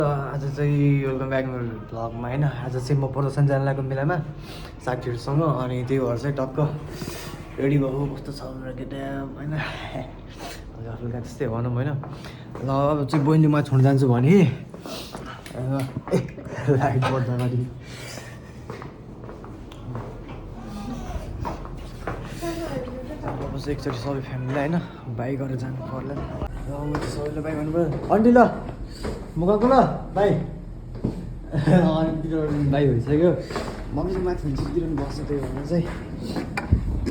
आज चाहिँ welcome back मेरो भ्लगमा होइन। आज चाहिँ म प्रदर्शन जान लागेको मेलामा साथीहरूसँग, अनि त्यही भएर चाहिँ टक्क रेडी भएको कस्तो छ मेरो केटा होइन। हल्का हल्का त्यस्तै भनौँ होइन। ल अब चाहिँ बहिनी म छोड्नु जान्छु भने लाइट बढ्दा अगाडि अब चाहिँ एकचोटि सबै फ्यामिलीलाई होइन बाई गरेर जानु पर्ला। र म चाहिँ सबैले बाई भन्नुभयो आन्टी। ल म गएको ल बाई। बाई भइसक्यो। मम्मी चाहिँ माथि हुन्चतिर पनि बस्छ, त्यही भएर चाहिँ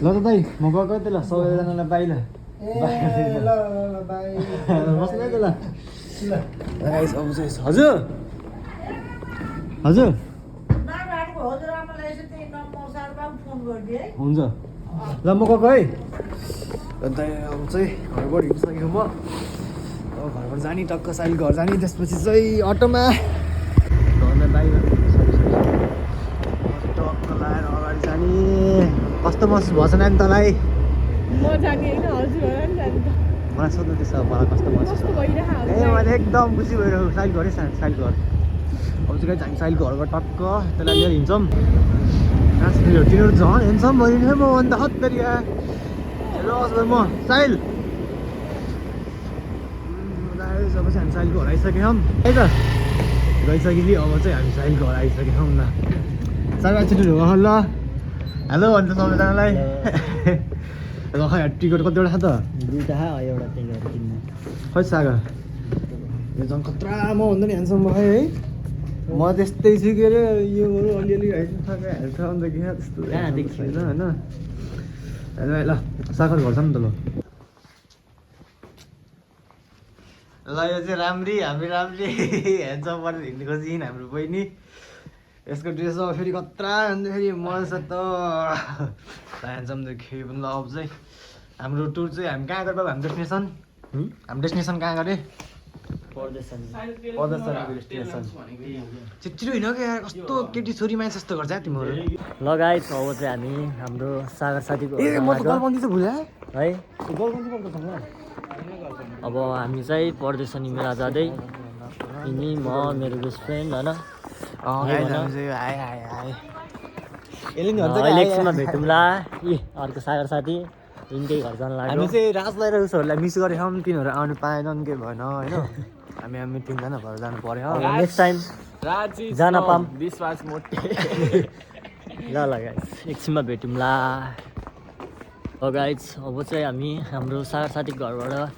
ल त दाइ म गएको त ल सबैजनालाई बाई ल बस्नु त ल। अब चाहिँ हजुर हजुर हुन्छ ल म गएको है। अन्त अब चाहिँ घरबाट हिँडिसकेको म। अब घरबाट जाने टक्क साइल घर जाने, त्यसपछि चाहिँ अटोमा घरमा बाहिर टक्क लाएर अगाडि जाने। कस्तो महसुस भएछ नानी तँलाई? मलाई सोध्नु त्यसो मलाई कस्तो महसुस ए मैले एकदम खुसी भइरहेको साइल घर साइल घर। अब चाहिँ हामी साइल घरबाट टक्क त्यसलाई लिएर हिँड्छौँ। तिनीहरू झन् हेर्छौँ भइदिने म अन्त हत्तरिया म साइल जब चाहिँ हामी साइल घर आइसकेका है त गइसकेपछि अब चाहिँ हामी साइल घर आइसकेका छौँ ल। साइल छिटो हो ल हेलो अन्त सबैजनालाई ल। खै टिकट कतिवटा छ त? दुईवटा एउटा टिकट किन्नु। खै सागर यो झन् खतरा म भन्दा नि ह्यान्डसम भयो है। म त्यस्तै छु के अरे योहरू अलिअलि हेल्थ अन्त के त्यस्तो छैन होइन। ल सागर घर छ नि त ल। ल यो चाहिँ राम्री हामी राम्री ह्यान्डसम गरेर हिँड्नु खोजिन् हाम्रो बहिनी। यसको ड्रेस अब फेरि खतरा अन्त फेरि मजा त ह्यान्डसम देख्यो पनि। ल अब चाहिँ हाम्रो टुर चाहिँ हामी कहाँ गएर हाम्रो डेस्टिनेसन कहाँ गरे? प्रदर्शन डेस्टिनेसन छिटो हिँड क्या कस्तो केटी छोरी मान्छे जस्तो गर्छ तिमीहरू। लगायत अब चाहिँ हामी हाम्रो सागर साथीको ए म त गलबन्दी चाहिँ भुले है। गलबन्दी गर्छ अब हामी चाहिँ प्रदर्शनी मेला जाँदै यिनी म मेरो बेस्ट फ्रेन्ड होइन एकछिनमा भेटौँला। ए अर्को सागर साथी यिनकै घर जान लाग्यो। हामी चाहिँ राजलाई र उसहरूलाई मिस गरेको छौँ, तिनीहरू आउनु पाएनन् के भएन होइन। हामी तिनजना भएर जानु पर्यो। नेक्स्ट टाइम जान पाऊँ विश्वास मोटे। ल गाइस एकछिनमा भेटौँला। गाइस अब चाहिँ हामी हाम्रो सागर साथीको घरबाट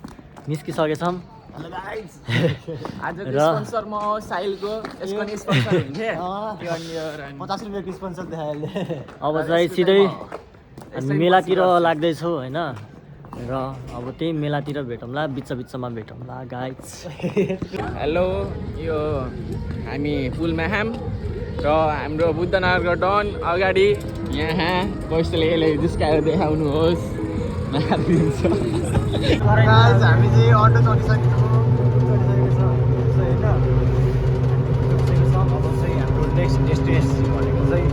निस्किसकेछौँ। आजको स्पोन्सर म साइलको यसको नि स्पोन्सर हुन्थे 50 रुपियाँको स्पोन्सर देखायो। अब चाहिँ सिधै हामी मेलातिर लाग्दैछौँ होइन। र अब त्यही मेलातिर भेटौँला, बिचमा भेटौँला गाइस। हेलो यो हामी पुलमाहाम र हाम्रो बुद्धनगरको डन अगाडि यहाँ कसैले यसले जिस्काएर देखाउनुहोस् मारिदिन्छ। हामी चाहिँ अटो चढिसकेको होइन। अब चाहिँ हाम्रो नेक्स्ट डेस्टिनेसन भनेको चाहिँ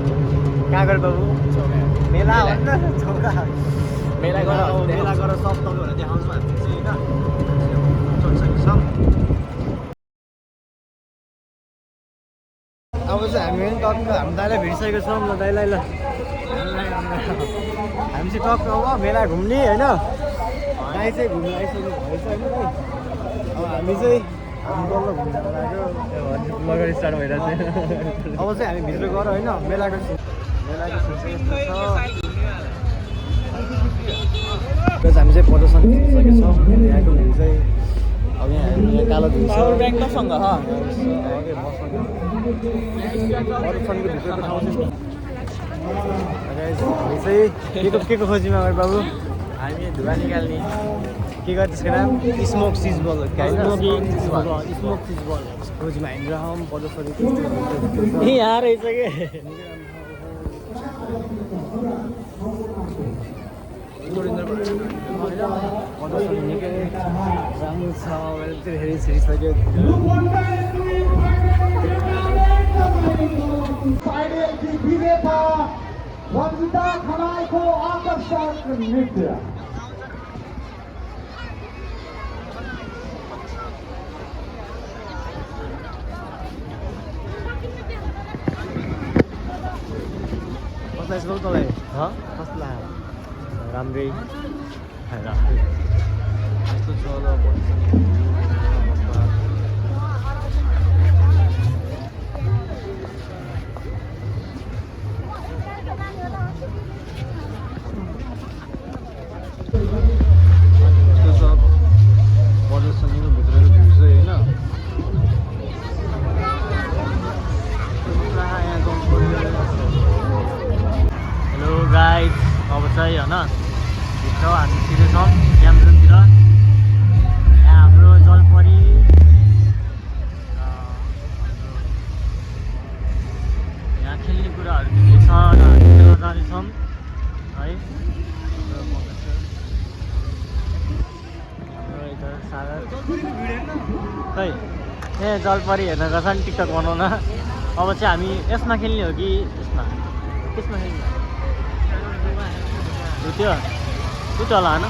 कहाँ गएर बाबु? मेला हो नि त छोरा। मेला गएर सब तपाईँहरूलाई देखाउँछौँ हामी चाहिँ होइन। चढिसकेको छौँ। अब चाहिँ हामी पनि टक्क हामी दाइलाई भेटिसकेको छौँ ल। दाइलाई ल हामी चाहिँ टक्क अब मेला घुम्ने होइन। दाइ चाहिँ घुम्नु आइसक्नु भएछ होइन दाइ। अब हामी चाहिँ बल्ल घुम्न लाग्यो लगेर स्टार्ट भइरहेको छ। अब चाहिँ हामी भित्र गएर होइन मेलाको हामी चाहिँ प्रदर्शन गरिसकेको छौँ। यहाँको भ्यू चाहिँ अब यहाँ कालो भ्यू छ। ब्याङ्कसँग प्रदर्शनको भित्रको ठाउँ चाहिँ हामी चाहिँ के को खोजीमा गयो बाबु? हामी धुवा निकाल्ने के गर्छ त्यसको नाम? स्मोक चिज बल स्मोक चिज बल खोजीमा हिँडिरहौँ। प्रदर्शनी ए यहाँ रहेछ के प्रदर्शनी निकै राम्रो छ। मैले हेरिसक्यो। रंजिता खनालको आकर्षक नृत्य। कसलाई यसको तँलाई कसलाई राम्रै यस्तो छ ल प्रदर्शनीको भित्रको भ्यू चाहिँ होइन हेलो गाइज अब चाहिँ होइन भित्र हामी छिरेछौँ क्याम्पजोनतिर यहाँ हाम्रो जलपरी यहाँ खेल्ने कुराहरू के छ र हामी खेल्न जानेछौँ है हाम्रो यता सागर खै ए जलपरी हेर्न गएछ नि टिकटक बनाउन अब चाहिँ हामी यसमा खेल्ने हो कि यसमा त्यसमा खेल्ने त्यो होला होइन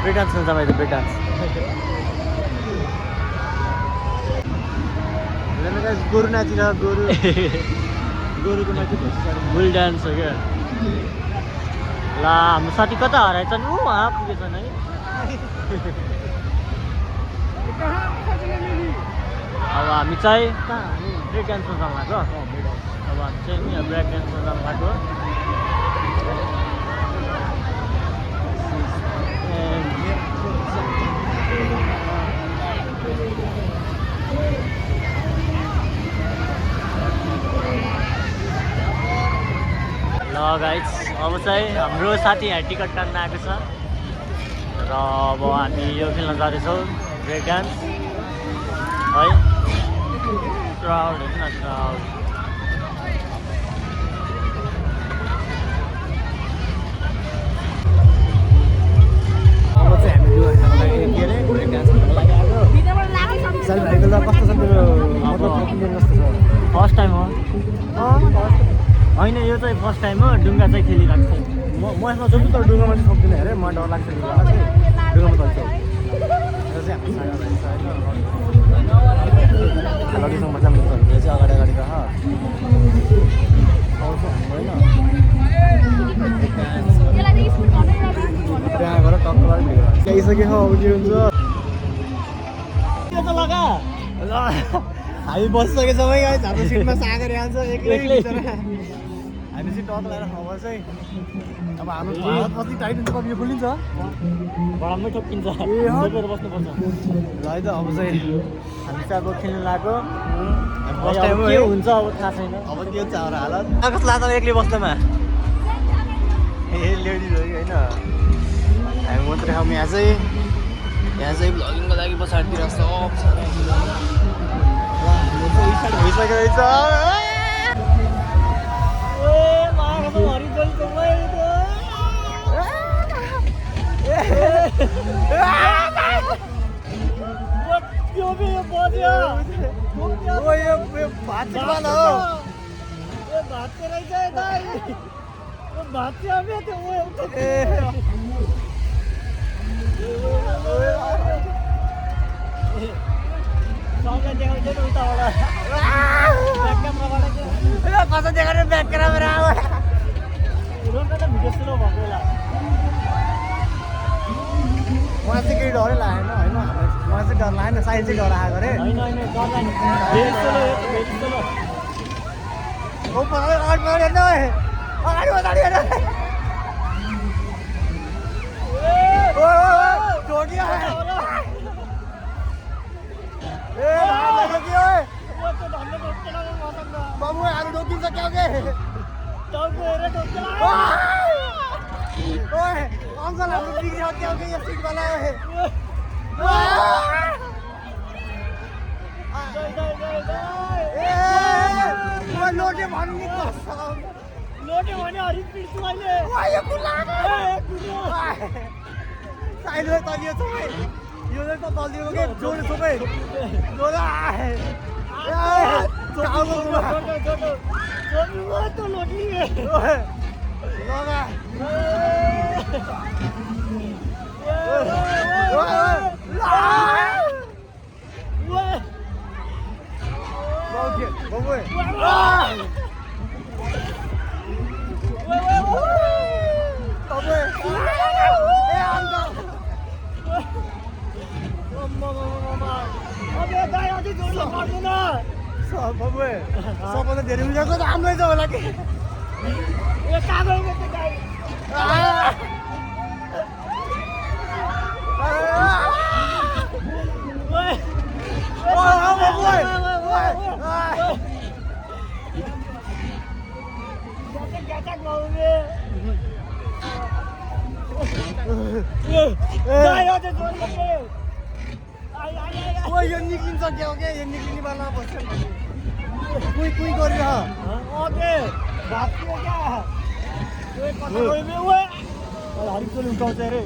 ब्रेक डान्स हुन्छ मैले ब्रेक डान्स गोरु नाचिरह गोरुको माथि बुल डान्स हो क्या ला हाम्रो साथी कता हराएछन् ऊ वहाँ पुगेछन् है अब हामी चाहिँ कहाँ हामी ब्रेक डान्समा जानु लाग्यो अब हामी चाहिँ यहाँ ब्रेक डान्समा जानु लाग्यो ल गाइज अब चाहिँ हाम्रो साथी यहाँ टिकट काट्न आएको छ र अब हामी यो खेल्न जाँदैछौँ ब्रेक डान्स है क्राउड हेर्नु न क्राउड अब चाहिँ हामी के अरे ब्रेक डान्स खेल्नको लागि आएको साल भाइको ल कस्तो छ त्यो मतलब कस्तो छ फर्स्ट टाइम हो होइन यो चाहिँ फर्स्ट टाइम हो डुङ्गा चाहिँ खेलिरहेको थिएँ म यसमा जति तर डुङ्गामा चाहिँ सक्दिनँ अरे म डर लाग्छ डुङ्गामा चल्छु र चाहिँ हाम्रो सागा रहेछ होइन लगेसँग मजा पनि यो चाहिँ अगाडि अगाडि रह आउँछ होइन त्यहाँ गएर टक्कलाई ल्याइसक्यो अब के हुन्छ लगा हामी बसिसकेछौँ है गाइस हाम्रो सिटमा सागर यहाँ छ एक्लै हामी चाहिँ टक लगाएर खबर चाहिँ अब हाम्रो हात कति टाइट हुन्छ कति खुलिन्छ बडामै ठोक्किन्छ ए बस्नुपर्छ ल है त अब चाहिँ हामी चाहिँ अब खेल्नु लाग्यो फर्स्ट टाइम के हुन्छ अब थाहा छैन अब के हुन्छ हाम्रो हालत कस्तो लाग्छ एक्लै बस्दामा ए लेडिज हो कि होइन हामी मात्रै छौँ यहाँ चाहिँ भ्लगिङको लागि पछाडितिर सब स्टार्ट भइसकेको रहेछ कसो देखाएर ब्याक क्यामेरा मलाई चाहिँ केही डरै लागेन होइन मलाई चाहिँ डर लागेन साइज चाहिँ डर आएको अरे अगाडि हेर बाबु आलु डोकिन्छ क्या के अङ्कल हाम्रो बिग्रियो क्या के यो सिटवाला लोटे भन्नु नि कसम लोटे भने हरि पिट्छु अहिले यो खुला साइडले तलियो सबै यो त तलियो के जोड सबै जोडा तो लोटी लगा सबभन्दा धेरै उनीहरूको त हाम्रै छ होला कि यो निक्लिन्छ क्या हो क्या यो निक्लिने बेलामा बस्छ कुई कुई गरेर ओके भाग्यो क्या कता गयो ओए हरिचोली उठाउँछ रे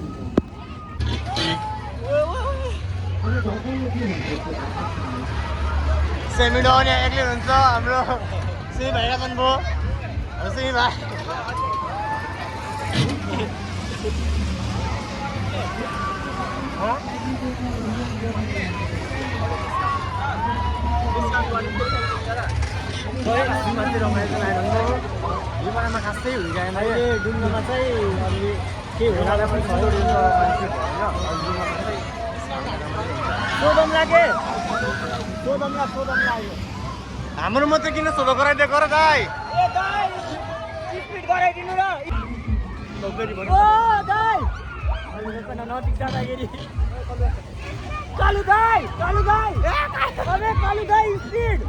सेमिनार यहाँ एक्लै हुन्छ हाम्रो सिमी भाइका छन् भो सिमी भाइ मान्छे रमाइलो आइरहनु यो बेलामा खासै हुँदैन अहिले डुङ्गामा चाहिँ अलि केही होला पनि सोधम लाग्यो हाम्रो मात्रै किन सोध गराइदिएको र दाइ स्पिड गराइदिनु र नजिक जाँदाखेरि कालु दाइ स्पिड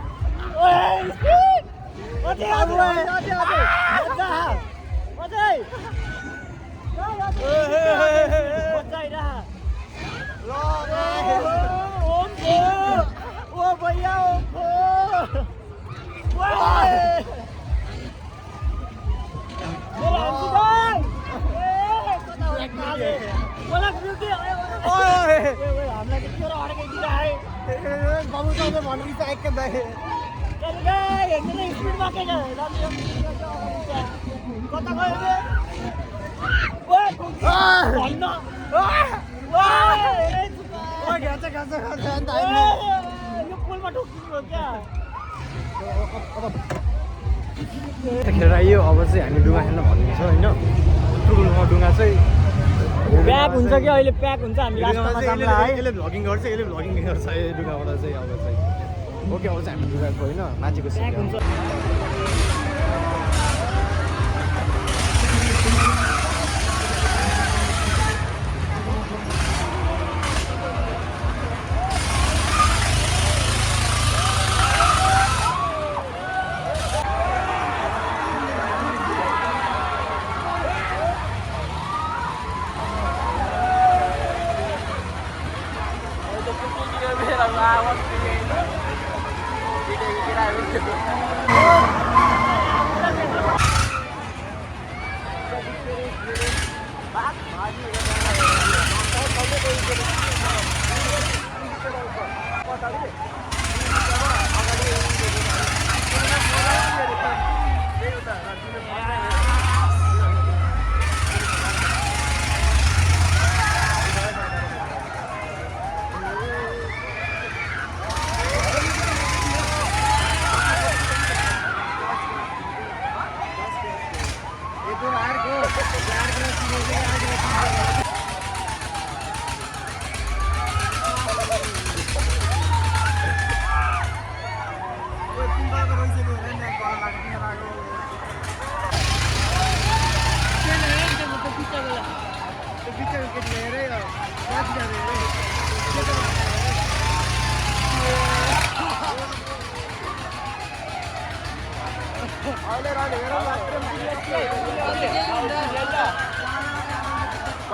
खेर यो अब चाहिँ हामी डुङ्गा खेल्न भन्दैछ होइन ठुलो डुङ्गा चाहिँ प्याक हुन्छ कि अहिले प्याक हुन्छ हामी यसले भ्लगिङ गर्छ यसले भ्लगिङ गर्छ यो डुङ्गाबाट चाहिँ अब चाहिँ ओके अब चाहिँ हामी डुङ्गाको होइन माथिको प्याक हुन्छ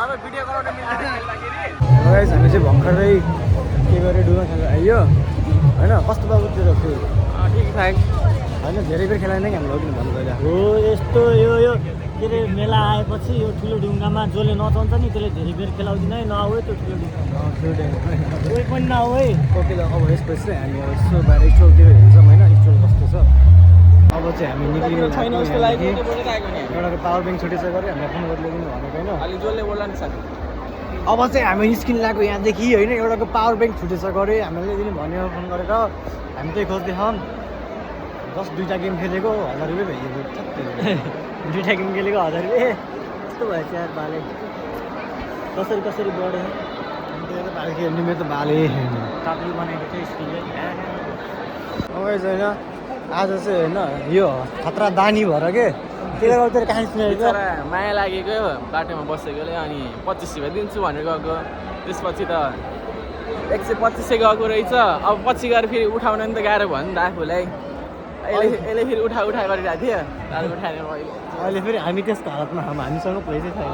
अब भिडियो गराउन मिल्दैन खेल्दाखेरि गाइस हामी चाहिँ भर्खरै के गरे डुमा खेल्न आइयो होइन कस्तो बाबु तेरो फुल ठिकठाक होइन धेरै बेर खेलाएन कि हामीले अघि भन्नु पहिला हो यस्तो यो के अरे मेला आएपछि यो ठुलो ढुङ्गामा जसले नचाउँछ नि त्यसले धेरै बेर खेलाउँदैन है नआऊ है त्यो ठुलो ढुङ्गा कोही पनि नआऊ है ओके ल अब यसपछि चाहिँ हामी अब यसो बाहिर स्टोरतिर हेर्छौँ होइन स्टोर कस्तो छ अब चाहिँ हामी निक्लिनु छैन उसको लागि बोलेर आएको नि एउटाको पावर ब्याङ्क छुटेछ गऱ्यो हामीले फोन गरेर ल्याइदिनु भनेको होइन अलि जसले बोल्ला नि साथी अब चाहिँ हामी निस्किनु लागेको यहाँदेखि होइन एउटाको पावर ब्याङ्क छुटेछ गऱ्यो हामीले ल्याइदिनु भन्यो फोन गरेर हामी त्यही खोज्दैछौँ जस्ट 2टा गेम खेलेको 1000 रुपियाँ भइदिएको 2टा गेम खेलेको 1000 रुपियाँ कस्तो भएछ यार बाले कसरी बढ्यो त्यो त बाले खेल्ने मेरो त बाले काब्ली बनाएको थियो स्किलले अब होइन आज चाहिँ होइन यो खतरा दानी भएर के त्यसले गर्दा तेरो कहानी सुनेको बिचरा माया लागेको बाटोमा बसेकोले अनि 25 रुपियाँ दिन्छु भनेर गएको त्यसपछि त 125 गएको रहेछ अब पछि गएर फेरि उठाउन नि त गाह्रो भयो नि त आफूलाई यसले फेरि उठा गरिरहेको थियो तर उठाएन मैले अहिले फेरि हामी त्यस्तो हालतमा हामीसँग पैसै छैन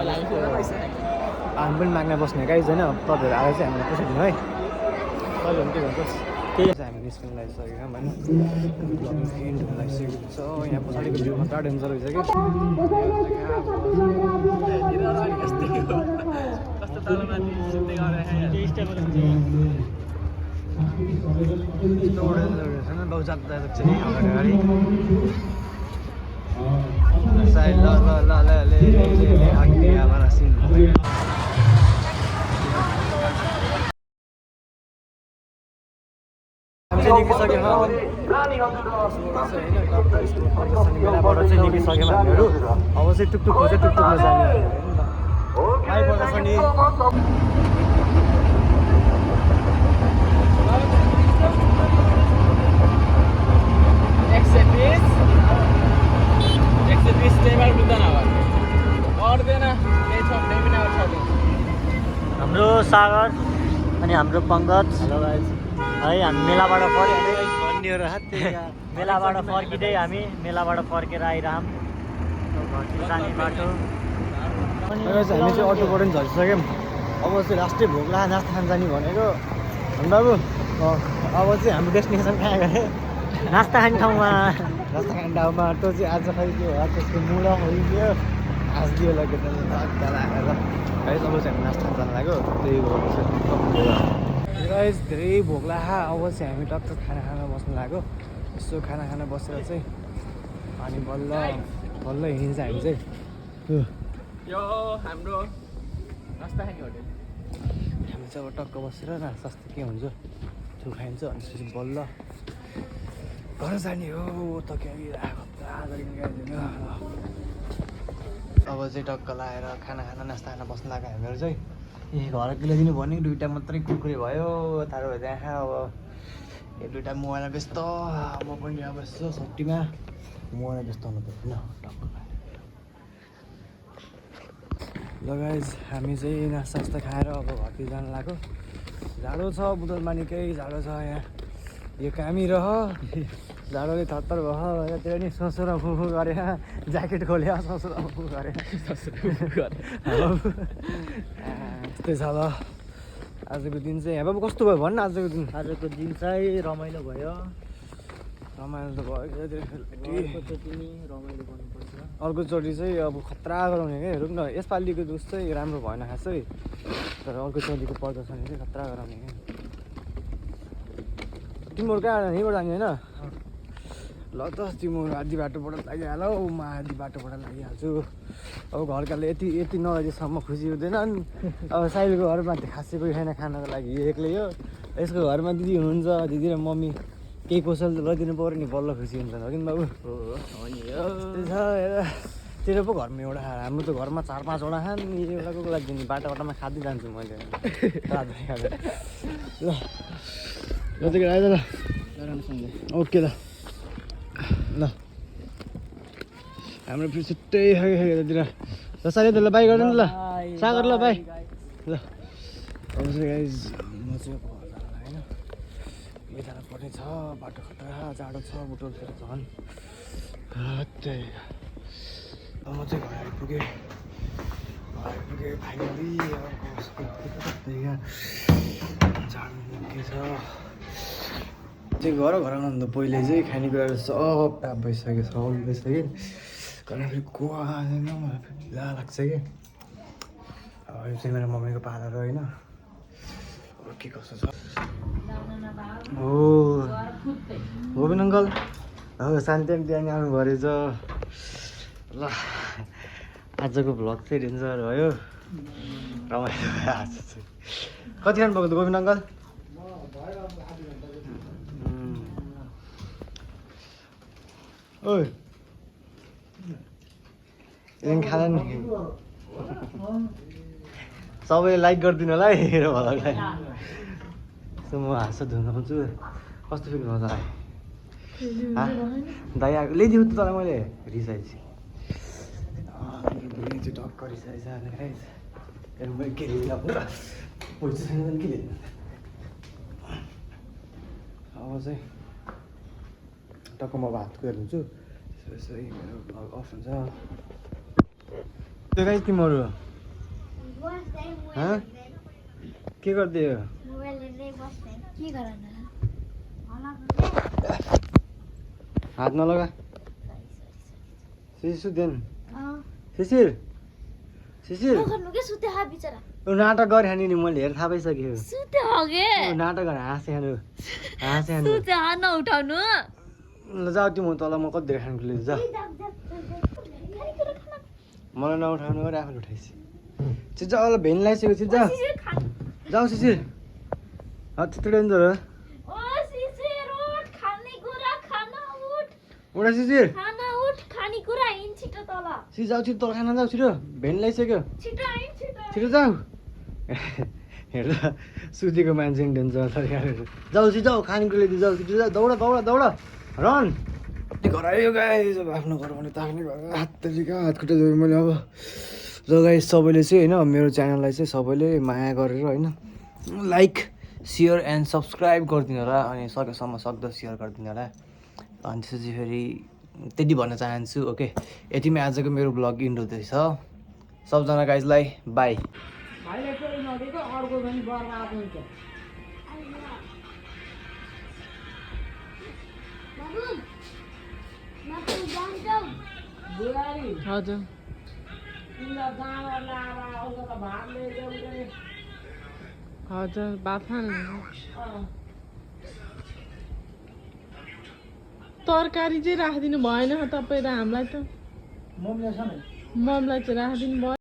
हामी पनि माग्न बस्ने गाइज होइन तपाईँहरू आएर चाहिँ हामीलाई पैसा दिनु है कहिले पनि के भन्छ त्यही चाहिँ हामी निस्किनु लागिसकेको होइन एन्ड हुन लागिसकेको छ यहाँ पछाडिको भ्यू खतरा डेन्जर रहेछ कि कस्तो तलमाथि सुत्दै गरेर बाउ जाँदा चाहिँ अगाडि साइड ल सिन निस्किसक्यौँ मेलाबाट चाहिँ निस्किसक्यौँ हामीहरू अब चाहिँ टुकटुक खोज्छ टुकटुकमा जाने आइपर्दैछ नि हाम्रो सागर अनि हाम्रो पङ्कज हेलो गाइज है हामी मेलाबाट फर्किँदै भन्ने मेलाबाट फर्केर आइरहँ घरतिर जाने बाटो हामी चाहिँ अटोबाट पनि झरिसक्यौँ अब चाहिँ लास्टै भोग्ला नास्ता खान जाने भनेको बाबु अब चाहिँ हाम्रो डेस्टिनेसन कहाँ गए नास्ता खाने ठाउँमा नास्ता खाने ठाउँमा त्यो चाहिँ आज खै के हो त्यसको मुला होइदियो हाँसिदियो लगेर आएर है अब चाहिँ हामी नास्ता खान जानु लाग्यो त्यही भएर गाइस धेरै भोक लाग्यो अब चाहिँ हामी टक्क खाना खान बस्नु लाग्यो यसो खाना खान बसेर चाहिँ अनि बल्ल हिँडिन्छ हामी चाहिँ यो हाम्रो नास्ता खाने होटेल हामी चाहिँ अब टक्क बसेर नास्ता के हुन्छ त्यो खाइन्छ अनि त्यसपछि बल्ल घर जाने हो त अब चाहिँ टक्क लगाएर खाना नास्ता खान बस्नु लाग्यो हामीहरू चाहिँ घर ल्याइदिनु भने 2टा मात्रै कुरकुरे भयो तारो त्यहाँ अब यो 2टा मोबाइल व्यस्त म पनि अब यसो छुट्टीमा मोबाइल व्यस्त हुनु पर्दैन टक्क ल गाइज हामी चाहिँ नास्ता खाएर अब घरतिर जानु लाग्यो जाडो छ बुटोलमा निकै जाडो छ यहाँ यो कामी रह जाडोले थत्तर भयो यतातिर नि ससुर फुफु गरे ज्याकेट खोले ससुर फुफु गरे त्यस्तै छ ल आजको दिन चाहिँ अब कस्तो भयो भन्न आजको दिन चाहिँ रमाइलो भयो रमाइलो त भयो रमाइलो गर्नुपर्छ अर्कोचोटि चाहिँ अब खतरा गराउने क्या हेरौँ न यसपालिको दुस चाहिँ राम्रो भएन खासै तर अर्कोचोटिको प्रदर्शन चाहिँ खतरा गराउने क्या तिमीहरू कहाँ यहीँबाट जाने होइन ल त तिमीहरू आधी बाटोबाट लागिहाल हौ म आधी बाटोबाट लागिहाल्छु अब घरकाले यति नगरेसम्म खुसी हुँदैनन् अब साइलको घरमा खासै कोही छैन खानको लागि एक्लै हो यसको घरमा दिदी हुनुहुन्छ दिदी र मम्मी केही कौशल लैदिनु पऱ्यो नि बल्ल खुसी हुन्छ हो कि बाबु त्यही छ हेर तेरो पो घरमा एउटा हाम्रो त घरमा 4-5वटा खान एउटाको लागि नि बाटोमा खाँदै जान्छु मैले ल चाहिँ आइज ल ओके ल ल हाम्रो फेरि छुट्टै खायो यतातिर ल साथी त ल बाई गर्नु नि ल सागर ल बाई ल अब चाहिँ गाइज म चाहिँ होइन यतापट्टि छ बाटो खतरा जाडो छ बुटोलतिर झन् त्यही अब म चाहिँ घर आइपुगेँ फाइनली जानु के छ चाहिँ घरमा अन्त पहिले चाहिँ खानेकुराहरू सब टाप भइसक्यो सब भइसक्यो कहिले फेरि कुवा आएन मलाई फेरि ढिला लाग्छ कि अब यो चाहिँ मेरो मम्मीको पालो होइन अब के कसो छ हो गोविन्द अङ्कल हो शान्ति आन्टी अनि आउनु भरेछ ल आजको भ्लग चाहिँ डेन्जर भयो रमाइलो भयो आज चाहिँ कति खानु भएको त गोविन्द अङ्कल ओइ खाना नि सबैले लाइक गरिदिनु होला है मेरो भ्लगलाई सो म हाँस धुनाउँछु कस्तो फिल भयो तँलाई दाइ आएको ल्याइदिउ त तँलाई मैले रिसाइज चाहिँ टक्क रिसाइज के लिएर पैसा छैन के लिनु अब चाहिँ टक्क म भात कुदेर हुन्छु त्यसपछि मेरो भ्लग अफ हुन्छ त्यो गाइस तिमीहरू के गरिदियो हात नलगा शिशिर सुत्दैन शिशिर शिशिर नाटक गरे नि मैले हेरेर थाहा पाइसक्यो नाटक गरेर हाँसे उठाउनु ल जाऊ त्यो म तल म कति धेरै खानु लिएर जा मलाई नउठाउनु हो आफूले उठाइस चिज जाऊ ल भेन लगाइसक्यो चिज जा जाऊ शिशिर त्यस्तो डेन्जर हो उठा शिशिर शिशिर जाऊ छिटो तल खाना जाऊ छिटो भेन लगाइसक्यो छिटो जाऊ हेर्दा सुतेको मान्छे नि डेन्जर जाऊ छिटो जाऊ खानेकुरा ल्याइदियो जाऊ छिटो जाऊ दौड दौड दौड रन कति घरायो गाइस अब आफ्नो घर भने ताक्ने घर हात खुट्टा जोडेँ मैले अब ल गाइस सबैले चाहिँ होइन मेरो च्यानललाई चाहिँ सबैले माया गरेर होइन लाइक सेयर एन्ड सब्सक्राइब गरिदिनु होला अनि सकेसम्म सक्दो सेयर गरिदिनु होला अनि त्यसपछि फेरि त्यति भन्न चाहन्छु ओके यतिमै आजको मेरो ब्लग इन्ड हुँदैछ सबजना गाइजलाई बाई हजुर हजुर भात खानु तरकारी चाहिँ राखिदिनु भएन तपाईँ र हामीलाई त ममलाई चाहिँ राखिदिनु भयो